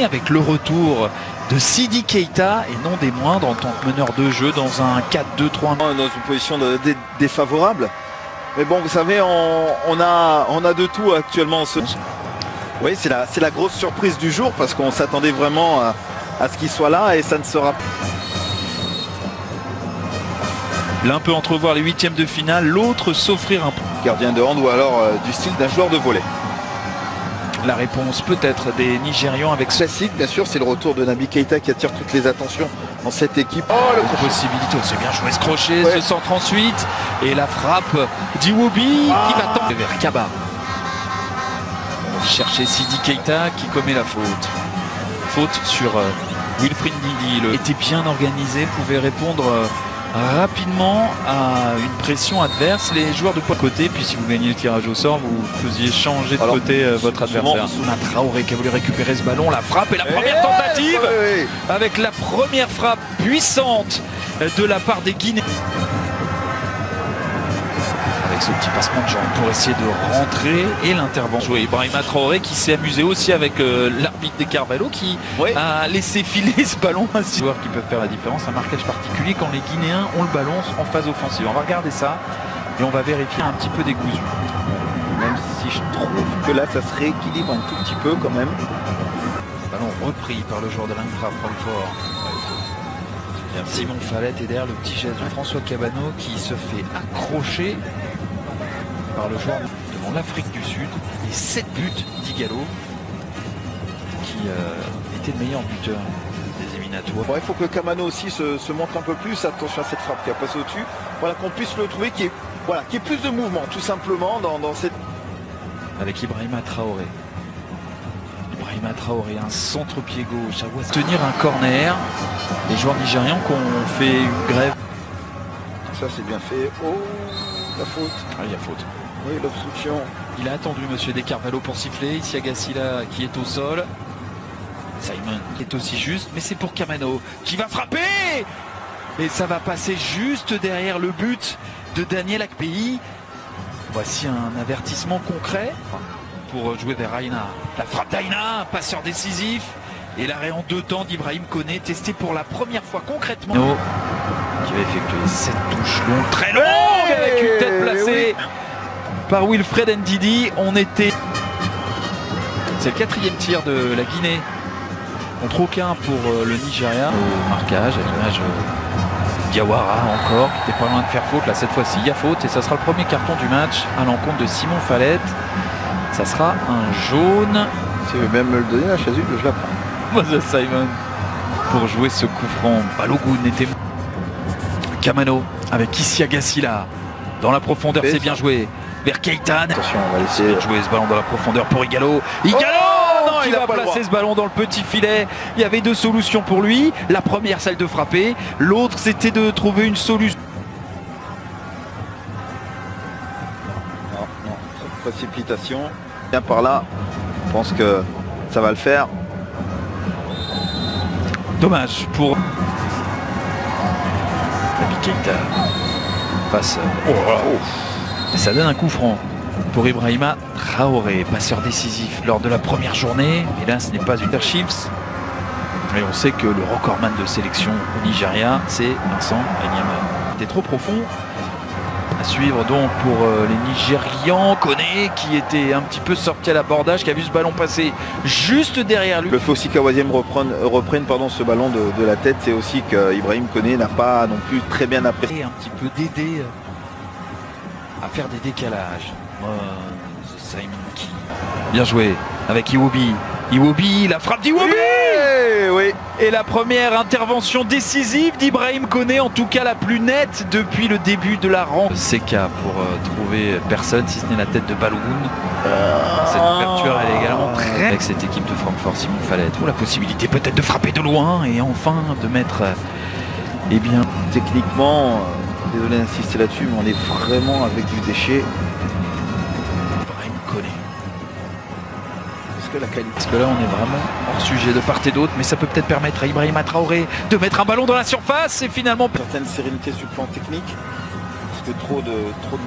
Avec le retour de Sidi Keita et non des moindres en tant que meneur de jeu dans un 4-2-3. Dans une position défavorable. Mais bon, vous savez, on a de tout actuellement. Oui, c'est la grosse surprise du jour parce qu'on s'attendait vraiment à ce qu'il soit là et ça ne sera pas. L'un peut entrevoir les huitièmes de finale, l'autre s'offrir un gardien de hand ou alors du style d'un joueur de volley. La réponse peut-être des Nigérians avec classique, bien sûr, c'est le retour de Naby Keita qui attire toutes les attentions dans cette équipe. Oh, le possibilité, c'est bien joué ce crochet, ce centre ensuite, et la frappe d'Iwobi qui va tendre vers Kaba. Chercher Sidi Keita qui commet la faute. Faute sur Wilfried Ndidi. Il était bien organisé, pouvait répondre rapidement à une pression adverse. Les joueurs de côté, puis si vous gagnez le tirage au sort, vous faisiez changer de côté votre adversaire. Traoré qui a voulu récupérer ce ballon, la frappe et la première tentative avec la première frappe puissante de la part des Guinéens. Avec ce petit passement de jambes pour essayer de rentrer et l'intervention. Ibrahima Traoré qui s'est amusé aussi avec l'arbitre des Carvalho qui a laissé filer ce ballon à 6 joueurs qui peuvent faire la différence. Un marquage particulier quand les Guinéens ont le ballon en phase offensive. On va regarder ça et on va vérifier un petit peu décousu. Même si je trouve que là ça se rééquilibre un tout petit peu quand même. Ballon repris par le joueur de l'Eintracht Francfort. Simon Fallet et derrière le petit geste de François Cabano qui se fait accrocher par le joueur devant l'Afrique du Sud. Et 7 buts d'Igalo qui était le meilleur buteur des éliminatoires. Bon, il faut que Cabano aussi se montre un peu plus. Attention à cette frappe qui a passé au-dessus. Voilà, qu'on puisse le trouver qui est plus de mouvement tout simplement dans cette... Avec Ibrahima Traoré. Ibrahima Traoré, un centre-pied gauche. À tenir un corner. Les joueurs nigérians qui ont fait une grève. Ça c'est bien fait. Oh, la faute. Ah, il y a faute. Oui, l'obstruction. Il a attendu monsieur De Carvalho pour siffler. Ici Agassila qui est au sol. Simon qui est aussi juste, mais c'est pour Cabano qui va frapper. Et ça va passer juste derrière le but de Daniel Akpeyi. Voici un avertissement concret pour jouer vers Aina. La frappe d'Aina, passeur décisif. Et l'arrêt en 2 temps d'Ibrahim Koné, testé pour la première fois concrètement. Qui va effectuer cette touche longue, très longue, avec une tête placée par Wilfried Ndidi. C'est le 4e tir de la Guinée. Contre aucun pour le Nigeria. Au marquage, à l'image Diawara encore, qui était pas loin de faire faute. Là, cette fois-ci, il y a faute. Et ça sera le premier carton du match à l'encontre de Simon Fallet. Ça sera un jaune. Si vous même me le donner, la chasuble, je la prends. Simon pour jouer ce coup franc. Balogun était Kamano avec Issi Agassila dans la profondeur, c'est bien joué vers Keita. Attention, on va laisser jouer ce ballon dans la profondeur pour Igalo. Non, il va placer ce ballon dans le petit filet. Il y avait 2 solutions pour lui. La première, celle de frapper. L'autre, c'était de trouver une solution. Non, précipitation. Bien par là, je pense que ça va le faire. Dommage pour Naby Keita face. Et ça donne un coup franc pour Ibrahima Traoré, passeur décisif lors de la première journée. Et là, ce n'est pas une Chiefs. Mais on sait que le recordman de sélection au Nigeria, c'est Vincent Enyama. C'était trop profond. À suivre donc pour les Nigérians. Koné qui était un petit peu sorti à l'abordage, qui a vu ce ballon passer juste derrière lui. Le fait aussi qu'Awaziem reprenne ce ballon de la tête, c'est aussi qu'Ibrahim Koné n'a pas non plus très bien apprécié. Un petit peu d'aider à faire des décalages. Simon qui... Bien joué avec Iwobi. Iwobi, la frappe d'Iwobi. Oui. Et la première intervention décisive d'Ibrahim Koné, en tout cas la plus nette depuis le début de la rencontre. CK pour trouver personne, si ce n'est la tête de Balogun. Cette ouverture, elle est également très... Avec cette équipe de Francfort, Simon Fallet. La possibilité peut-être de frapper de loin et enfin de mettre... Eh bien, techniquement, désolé d'insister là-dessus, mais on est vraiment avec du déchet. Ibrahim Koné. que la qualité. Parce que là, on est vraiment hors sujet de part et d'autre, mais ça peut peut-être permettre à Ibrahima Traoré de mettre un ballon dans la surface et finalement Certaine sérénité sur le plan technique, parce que trop de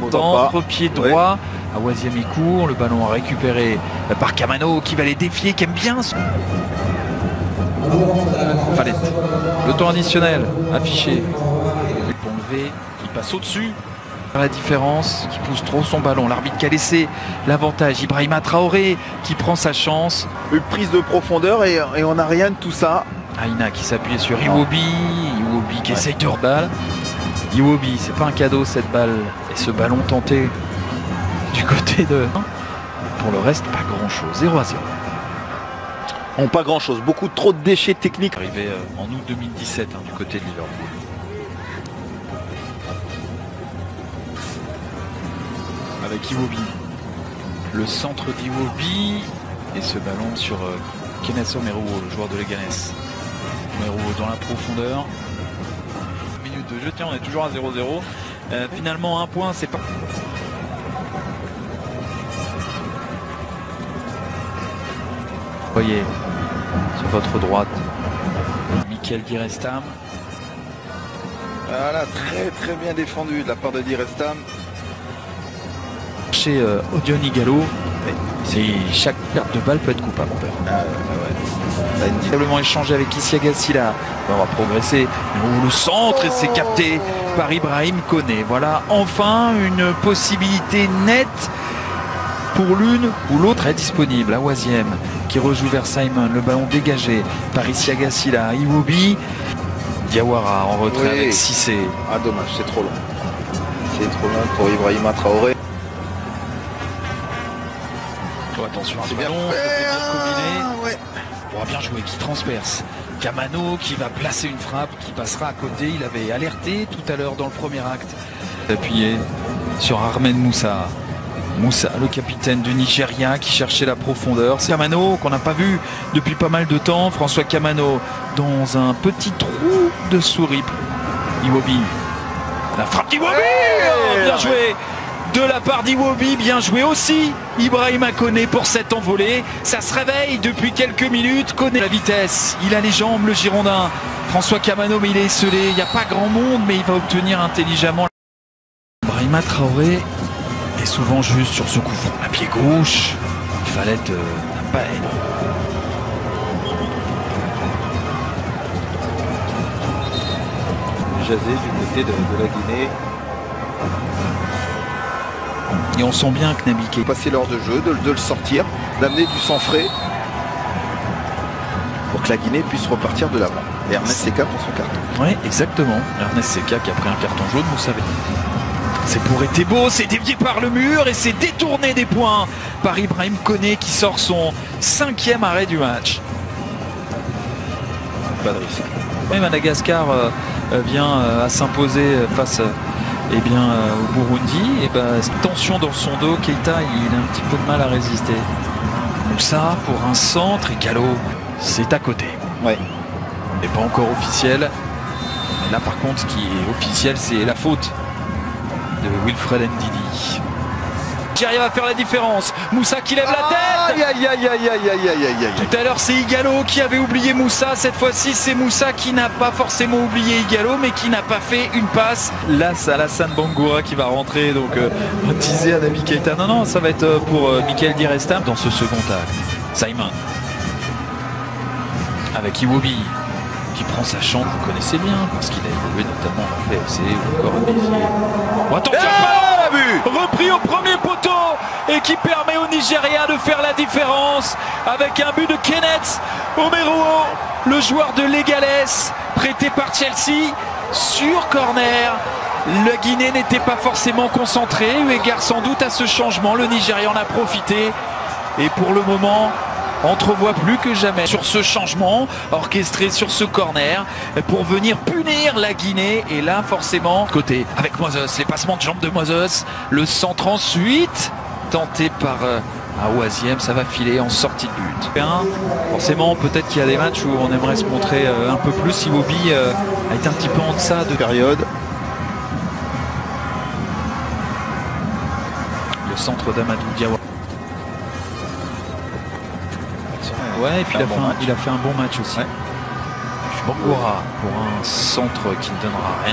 mauvais contre-pied droit. À Waziem il court, le ballon récupéré par Kamano qui va les défier, qui aime bien. Fallait. Le temps additionnel affiché. Ponlevé qui passe au-dessus. La différence, qui pousse trop son ballon. L'arbitre qui a laissé l'avantage. Ibrahima Traoré qui prend sa chance. Une prise de profondeur et on n'a rien de tout ça. Aina qui s'appuie sur Iwobi. Iwobi qui essaye de reballe. Iwobi, c'est pas un cadeau cette balle. Et ce ballon tenté du côté de... Pour le reste, pas grand-chose. 0-0. Pas grand-chose. Beaucoup trop de déchets techniques. Arrivé en août 2017 du côté de Liverpool. Avec Iwobi. Le centre d'Iwobi. Et ce ballon sur Kenneth Omeruo, le joueur de Leganés. Omeruo dans la profondeur. Minute de jeu. Tiens, on est toujours à 0-0. Finalement, un point, c'est pas... Voyez, sur votre droite, Michael Di Restam. Voilà, très bien défendu de la part de Di Restam. Chez Odion Ighalo, chaque perte de balle peut être coupable. Probablement échangé avec Isiagassi là. On va progresser. Le centre et c'est capté par Ibrahim Koné. Voilà, enfin une possibilité nette pour l'une ou l'autre est disponible. À Waziem qui rejoue vers Simon, le ballon dégagé par Isiagassi là. Iwobi, Diawara en retrait avec Cissé. Ah dommage, c'est trop long. C'est trop long pour Ibrahima Traoré. Oh, attention à ce bien ballon, combiné. Bien joué, qui transperce. Kamano qui va placer une frappe qui passera à côté. Il avait alerté tout à l'heure dans le premier acte. Appuyé sur Ahmed Moussa. Moussa, le capitaine du Nigeria qui cherchait la profondeur. C'est Kamano qu'on n'a pas vu depuis pas mal de temps. François Kamano dans un petit trou de souris. Iwobi. La frappe d'Iwobi. Bien joué de la part d'Iwobi. Bien joué aussi Ibrahima Koné pour cette envolée. Ça se réveille depuis quelques minutes. Koné la vitesse. Il a les jambes, le Girondin. François Kamano, mais il est esselé. Il n'y a pas grand monde, mais il va obtenir intelligemment. Ibrahima Traoré est souvent juste sur ce coup franc. À pied gauche, il fallait être n'a pas être. Jazé du côté de la Guinée. Et on sent bien que Nabi Keita passer l'heure de jeu, de le sortir, d'amener du sang frais pour que la Guinée puisse repartir de l'avant. Et Ernest Seka pour son carton. Oui, exactement. Ernest Seka qui a pris un carton jaune, vous savez. C'est pour Etebo, c'est dévié par le mur et c'est détourné des points par Ibrahim Koné qui sort son 5e arrêt du match. Pas de risque. Et Madagascar vient à s'imposer face au Burundi. Et tension dans son dos, Keita il a un petit peu de mal à résister. Moussa pour un centre et Gallo, c'est à côté. Ouais. Et pas encore officiel. Mais là par contre ce qui est officiel c'est la faute de Wilfred Ndidi. Nigeria va faire la différence. Moussa qui lève la tête. Aïe. Tout à l'heure c'est Ighalo qui avait oublié Moussa. Cette fois-ci c'est Moussa qui n'a pas forcément oublié Ighalo mais qui n'a pas fait une passe. Là c'est Alassane Bangoura qui va rentrer. Donc teaser à Nabi Keita. Non, ça va être pour Michael Di Restam dans ce second acte. Simon. Avec Iwobi qui prend sa chance, vous connaissez bien, parce qu'il a évolué notamment en PFC ou encore à Béziers. Oh, attention, repris au premier poteau et qui permet au Nigeria de faire la différence avec un but de Kenneth Omeruo, le joueur de Leganés, prêté par Chelsea sur corner. La Guinée n'était pas forcément concentrée, eu égard sans doute à ce changement. Le Nigeria en a profité et pour le moment entrevoit plus que jamais sur ce changement orchestré sur ce corner pour venir punir la Guinée. Et là forcément côté avec Moses, les passements de jambes de Moses, le centre ensuite tenté par Waziem, ça va filer en sortie de but. Forcément peut-être qu'il y a des matchs où on aimerait se montrer un peu plus. Iwobi a été un petit peu en deçà de période. Le centre d'Amadou Diawara. Ouais, et puis il a fait un bon match aussi. Ouais. Bangura pour un centre qui ne donnera rien.